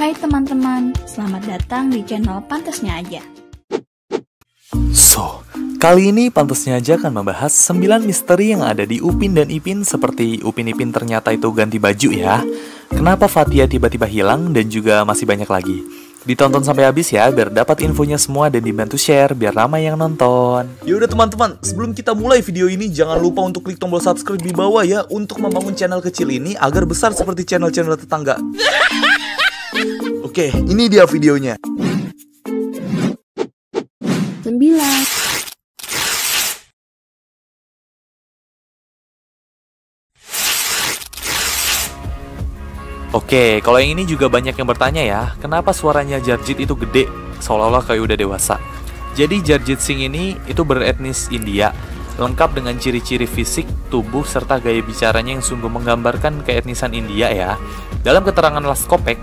Hai teman-teman, selamat datang di channel Pantasnya Aja. Kali ini Pantasnya Aja akan membahas 9 misteri yang ada di Upin dan Ipin, seperti Upin Ipin ternyata itu ganti baju ya, kenapa Fathia tiba-tiba hilang, dan juga masih banyak lagi. Ditonton sampai habis ya, biar dapat infonya semua dan dibantu share, biar ramai yang nonton. Yaudah teman-teman, sebelum kita mulai video ini, jangan lupa untuk klik tombol subscribe di bawah ya, untuk membangun channel kecil ini agar besar seperti channel-channel tetangga. Oke, ini dia videonya. 9. Oke, kalau yang ini juga banyak yang bertanya ya, kenapa suaranya Jarjit itu gede, seolah-olah kayak udah dewasa. Jadi Jarjit Singh ini itu beretnis India, lengkap dengan ciri-ciri fisik, tubuh, serta gaya bicaranya yang sungguh menggambarkan keetnisan India ya. Dalam keterangan Last Kopek,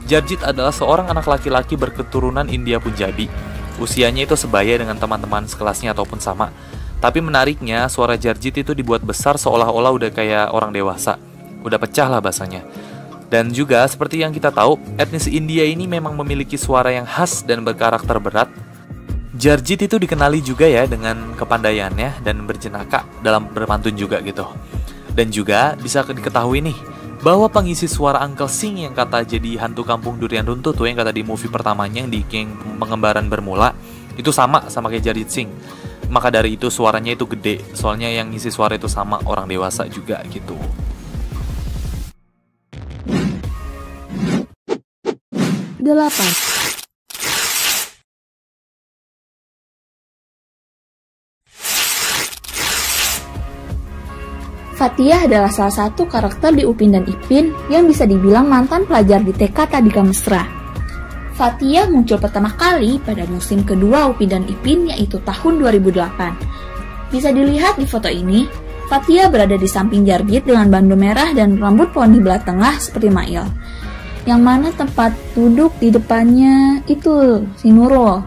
Jarjit adalah seorang anak laki-laki berketurunan India Punjabi. Usianya itu sebaya dengan teman-teman sekelasnya ataupun sama. Tapi menariknya, suara Jarjit itu dibuat besar seolah-olah udah kayak orang dewasa. Udah pecah lah bahasanya. Dan juga seperti yang kita tahu, etnis India ini memang memiliki suara yang khas dan berkarakter berat. Jarjit itu dikenali juga ya dengan kepandaiannya dan berjenaka dalam berpantun juga gitu. Dan juga bisa diketahui nih, bahwa pengisi suara Uncle Singh yang kata jadi hantu kampung durian runtuh tuh, yang kata di movie pertamanya yang di King Pengembaraan Bermula, itu sama kayak Jarjit Singh. Maka dari itu suaranya itu gede, soalnya yang ngisi suara itu sama orang dewasa juga gitu. 8. Fathia adalah salah satu karakter di Upin dan Ipin yang bisa dibilang mantan pelajar di TK Tadika Mesra. Fathia muncul pertama kali pada musim kedua Upin dan Ipin, yaitu tahun 2008. Bisa dilihat di foto ini, Fathia berada di samping Jarjit dengan bandu merah dan rambut poni belah tengah seperti Mail. Yang mana tempat duduk di depannya itu si Nurul.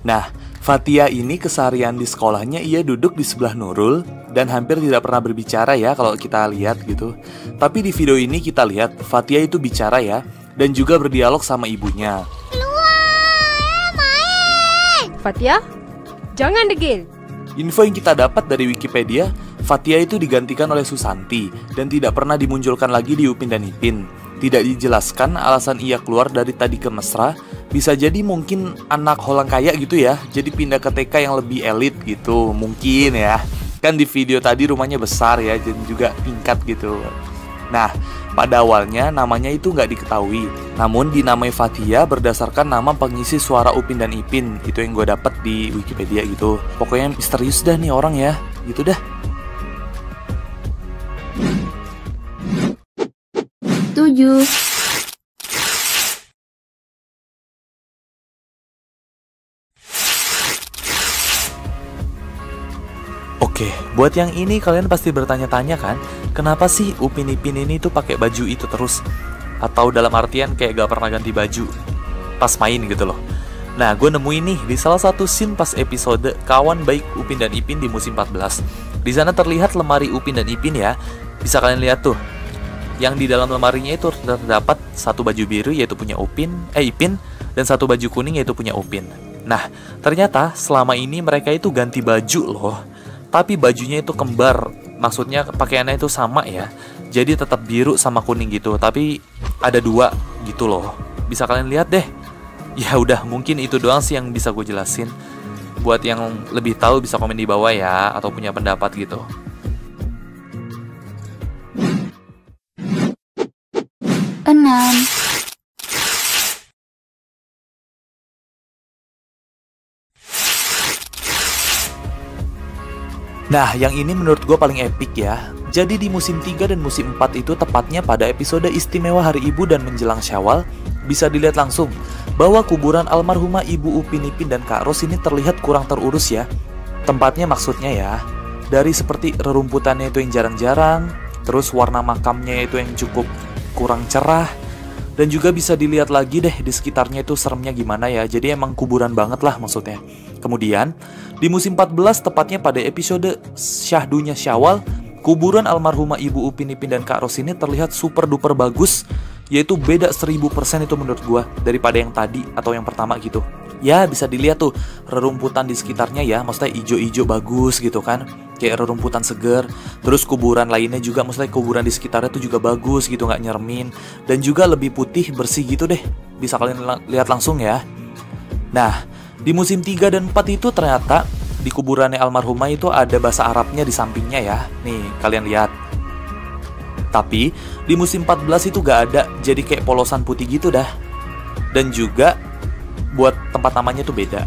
Nah, Fathia ini keseharian di sekolahnya ia duduk di sebelah Nurul dan hampir tidak pernah berbicara ya kalau kita lihat gitu. Tapi di video ini kita lihat Fathia itu bicara ya, dan juga berdialog sama ibunya. Fathia, jangan degil. Info yang kita dapat dari Wikipedia, Fathia itu digantikan oleh Susanti dan tidak pernah dimunculkan lagi di Upin dan Ipin. Tidak dijelaskan alasan ia keluar dari Tadika Mesra. Bisa jadi mungkin anak holang kaya gitu ya, jadi pindah ke TK yang lebih elit gitu, mungkin ya. Kan di video tadi rumahnya besar ya, dan juga tingkat gitu. Nah, pada awalnya namanya itu nggak diketahui, namun dinamai Fathia berdasarkan nama pengisi suara Upin dan Ipin. Itu yang gue dapet di Wikipedia gitu. Pokoknya misterius dah nih orang ya, gitu dah. 7. Oke, buat yang ini kalian pasti bertanya-tanya kan, kenapa sih Upin Ipin ini tuh pakai baju itu terus? Atau dalam artian kayak gak pernah ganti baju pas main gitu loh. Nah, gue nemuin nih di salah satu scene pas episode Kawan Baik Upin dan Ipin di musim 14. Di sana terlihat lemari Upin dan Ipin ya. Bisa kalian lihat tuh. Yang di dalam lemarinya itu terdapat satu baju biru yaitu punya Ipin, dan satu baju kuning yaitu punya Upin. Nah, ternyata selama ini mereka itu ganti baju loh. Tapi bajunya itu kembar, maksudnya pakaiannya itu sama ya. Jadi tetap biru sama kuning gitu, tapi ada dua gitu loh. Bisa kalian lihat deh. Ya udah, mungkin itu doang sih yang bisa gue jelasin. Buat yang lebih tahu bisa komen di bawah ya, atau punya pendapat gitu. 6. Nah, yang ini menurut gue paling epic ya. Jadi di musim 3 dan musim 4 itu tepatnya pada episode istimewa Hari Ibu dan menjelang Syawal, bisa dilihat langsung bahwa kuburan almarhumah Ibu Upin Ipin dan Kak Ros ini terlihat kurang terurus ya. Tempatnya maksudnya ya, dari seperti rerumputannya itu yang jarang-jarang, terus warna makamnya itu yang cukup kurang cerah, dan juga bisa dilihat lagi deh di sekitarnya itu seremnya gimana ya. Jadi emang kuburan banget lah maksudnya. Kemudian di musim 14 tepatnya pada episode Syahdunya Syawal, kuburan almarhumah Ibu Upin Ipin dan Kak Ros ini terlihat super duper bagus. yaitu beda 1000% itu menurut gua daripada yang tadi atau yang pertama gitu. Ya bisa dilihat tuh rerumputan di sekitarnya ya, maksudnya ijo-ijo bagus gitu kan, kayak rerumputan seger. Terus kuburan lainnya juga, maksudnya kuburan di sekitarnya tuh juga bagus gitu, nggak nyermin. Dan juga lebih putih bersih gitu deh, bisa kalian lihat langsung ya. Nah, di musim 3 dan 4 itu ternyata di kuburannya almarhumah itu ada bahasa Arabnya di sampingnya ya. Nih, kalian lihat. Tapi di musim 14 itu gak ada, jadi kayak polosan putih gitu dah. Dan juga buat tempat namanya tuh beda.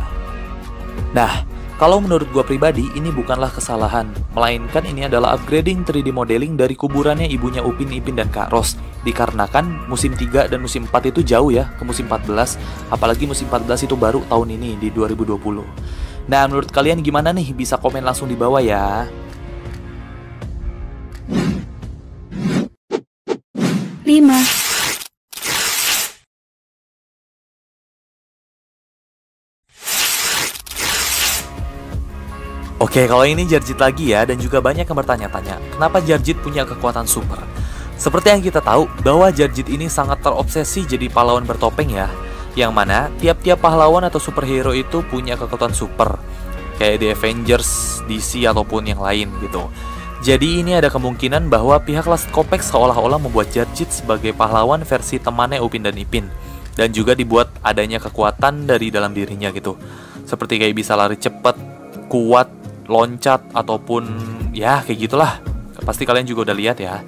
Nah, kalau menurut gua pribadi ini bukanlah kesalahan, melainkan ini adalah upgrading 3D modeling dari kuburannya ibunya Upin Ipin dan Kak Ros. Dikarenakan musim 3 dan musim 4 itu jauh ya ke musim 14, apalagi musim 14 itu baru tahun ini di 2020. Nah, menurut kalian gimana nih? Bisa komen langsung di bawah ya. 5. Oke, kalau ini Jarjit lagi ya, dan juga banyak yang bertanya-tanya, kenapa Jarjit punya kekuatan super? Seperti yang kita tahu, bahwa Jarjit ini sangat terobsesi jadi pahlawan bertopeng ya, yang mana tiap-tiap pahlawan atau superhero itu punya kekuatan super, kayak di Avengers, DC, ataupun yang lain gitu. Jadi ini ada kemungkinan bahwa pihak Last Kopek seolah-olah membuat Jarjit sebagai pahlawan versi temannya Upin dan Ipin, dan juga dibuat adanya kekuatan dari dalam dirinya gitu, seperti kayak bisa lari cepat, kuat, loncat, ataupun ya kayak gitulah. Pasti kalian juga udah lihat ya.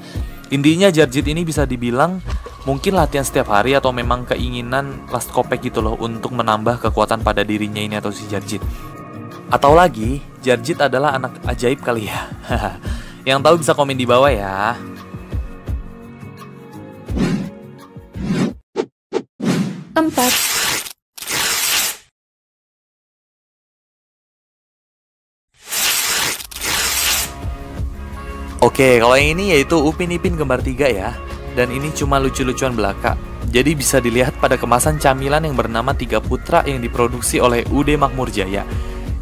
Intinya Jarjit ini bisa dibilang mungkin latihan setiap hari atau memang keinginan Last Kopek gitu loh untuk menambah kekuatan pada dirinya ini atau si Jarjit. Atau lagi Jarjit adalah anak ajaib kali ya. Yang tahu bisa komen di bawah ya. Empat. Oke, kalau yang ini yaitu Upin Ipin kembar 3 ya. Dan ini cuma lucu-lucuan belaka. Jadi bisa dilihat pada kemasan camilan yang bernama 3 Putra yang diproduksi oleh UD Makmur Jaya.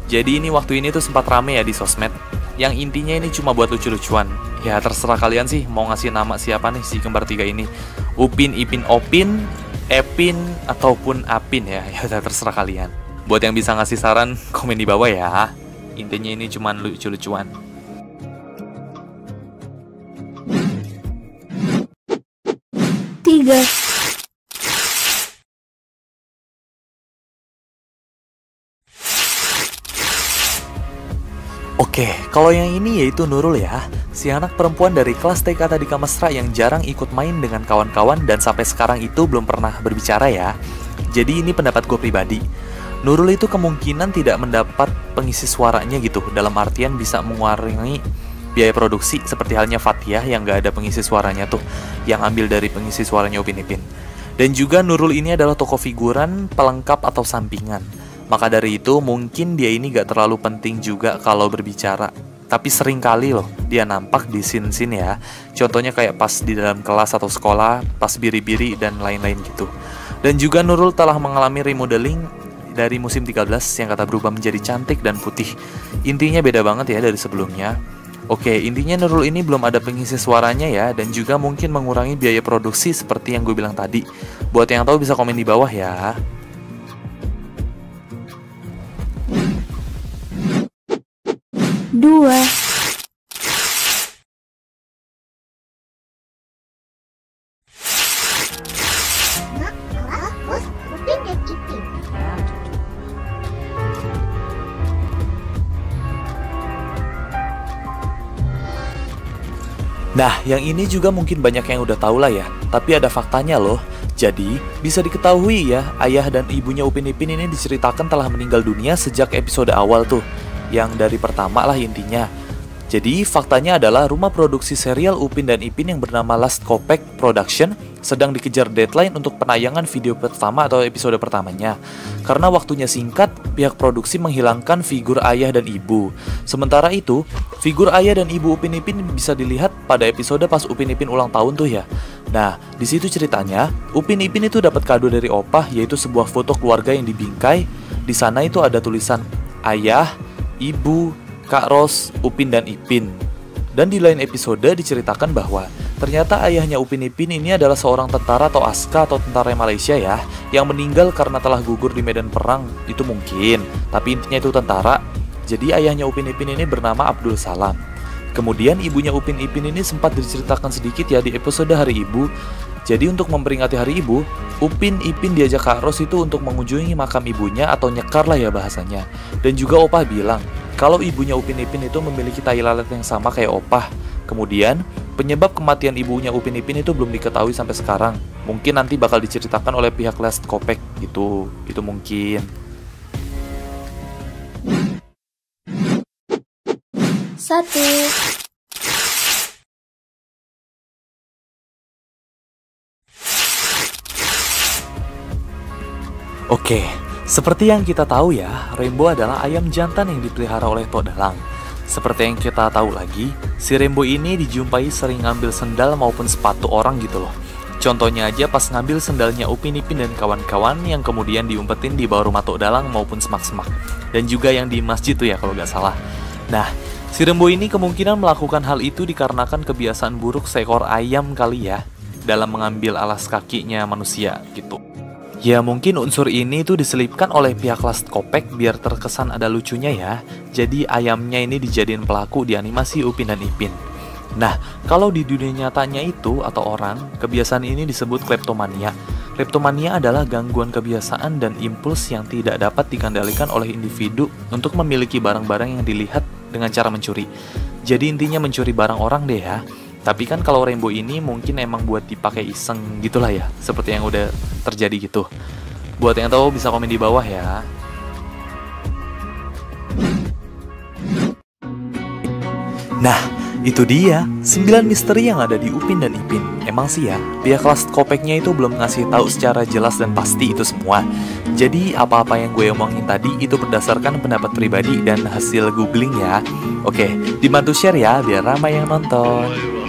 Jadi ini waktu ini tuh sempat rame ya di sosmed. Yang intinya ini cuma buat lucu-lucuan. Ya terserah kalian sih mau ngasih nama siapa nih si kembar 3 ini. Upin, Ipin, Opin, Epin, ataupun Apin ya. Ya udah terserah kalian. Buat yang bisa ngasih saran, komen di bawah ya. Intinya ini cuma lucu-lucuan. 3. Oke, kalau yang ini yaitu Nurul ya, si anak perempuan dari kelas TK Tadika Mesra yang jarang ikut main dengan kawan-kawan dan sampai sekarang itu belum pernah berbicara ya. Jadi ini pendapat gue pribadi. Nurul itu kemungkinan tidak mendapat pengisi suaranya gitu, dalam artian bisa mengurangi biaya produksi seperti halnya Fathia yang gak ada pengisi suaranya tuh, yang ambil dari pengisi suaranya Upin Ipin. Dan juga Nurul ini adalah tokoh figuran, pelengkap atau sampingan. Maka dari itu mungkin dia ini gak terlalu penting juga kalau berbicara. Tapi sering kali loh dia nampak di scene-scene ya. Contohnya kayak pas di dalam kelas atau sekolah, pas biri-biri dan lain-lain gitu. Dan juga Nurul telah mengalami remodeling dari musim 13 yang kata berubah menjadi cantik dan putih. Intinya beda banget ya dari sebelumnya. Oke, intinya Nurul ini belum ada pengisi suaranya ya, dan juga mungkin mengurangi biaya produksi seperti yang gue bilang tadi. Buat yang tahu bisa komen di bawah ya. Dua. Nah, yang ini juga mungkin banyak yang udah tahu lah ya, tapi ada faktanya loh. Jadi, bisa diketahui ya, ayah dan ibunya Upin Ipin ini diceritakan telah meninggal dunia sejak episode awal tuh, yang dari pertama lah intinya. Jadi, faktanya adalah rumah produksi serial Upin dan Ipin yang bernama Last Kopek Production sedang dikejar deadline untuk penayangan video pertama atau episode pertamanya. Karena waktunya singkat, pihak produksi menghilangkan figur ayah dan ibu. Sementara itu, figur ayah dan ibu Upin Ipin bisa dilihat pada episode pas Upin Ipin ulang tahun tuh ya. Nah, di situ ceritanya, Upin Ipin itu dapat kado dari opah, yaitu sebuah foto keluarga yang dibingkai. Di sana itu ada tulisan ayah, ibu, Kak Ros, Upin dan Ipin. Dan di lain episode diceritakan bahwa ternyata ayahnya Upin Ipin ini adalah seorang tentara atau aska atau tentara Malaysia ya, yang meninggal karena telah gugur di medan perang. Itu mungkin, tapi intinya itu tentara. Jadi ayahnya Upin Ipin ini bernama Abdul Salam. Kemudian ibunya Upin Ipin ini sempat diceritakan sedikit ya di episode Hari Ibu. Jadi untuk memperingati Hari Ibu, Upin Ipin diajak Kak Ros itu untuk mengunjungi makam ibunya atau nyekar lah ya bahasanya. Dan juga Opah bilang kalau ibunya Upin Ipin itu memiliki tai lalat yang sama kayak Opah. Kemudian, penyebab kematian ibunya Upin Ipin itu belum diketahui sampai sekarang. Mungkin nanti bakal diceritakan oleh pihak Last Kopek gitu. Itu mungkin. Satu. Oke, seperti yang kita tahu ya, Rembo adalah ayam jantan yang dipelihara oleh Tok Dalang. Seperti yang kita tahu lagi, si Rembo ini dijumpai sering ngambil sendal maupun sepatu orang gitu loh. Contohnya aja pas ngambil sendalnya Upin Ipin dan kawan-kawan yang kemudian diumpetin di bawah rumah Tok Dalang maupun semak-semak. Dan juga yang di masjid tuh ya kalau nggak salah. Nah, si Rembo ini kemungkinan melakukan hal itu dikarenakan kebiasaan buruk seekor ayam kali ya, dalam mengambil alas kakinya manusia gitu. Ya mungkin unsur ini tuh diselipkan oleh pihak Last Kopek biar terkesan ada lucunya ya. Jadi ayamnya ini dijadiin pelaku di animasi Upin dan Ipin. Nah, kalau di dunia nyatanya itu atau orang, kebiasaan ini disebut kleptomania. Kleptomania adalah gangguan kebiasaan dan impuls yang tidak dapat dikendalikan oleh individu untuk memiliki barang-barang yang dilihat dengan cara mencuri. Jadi intinya mencuri barang orang deh ya. Tapi kan kalau Rembo ini mungkin emang buat dipakai iseng gitulah ya, seperti yang udah terjadi gitu. Buat yang tahu bisa komen di bawah ya. Nah, itu dia 9 misteri yang ada di Upin dan Ipin. Emang sih ya, pihak Last Kopeknya itu belum ngasih tahu secara jelas dan pasti itu semua. Jadi apa-apa yang gue omongin tadi itu berdasarkan pendapat pribadi dan hasil googling ya. Oke, dibantu share ya biar ramai yang nonton.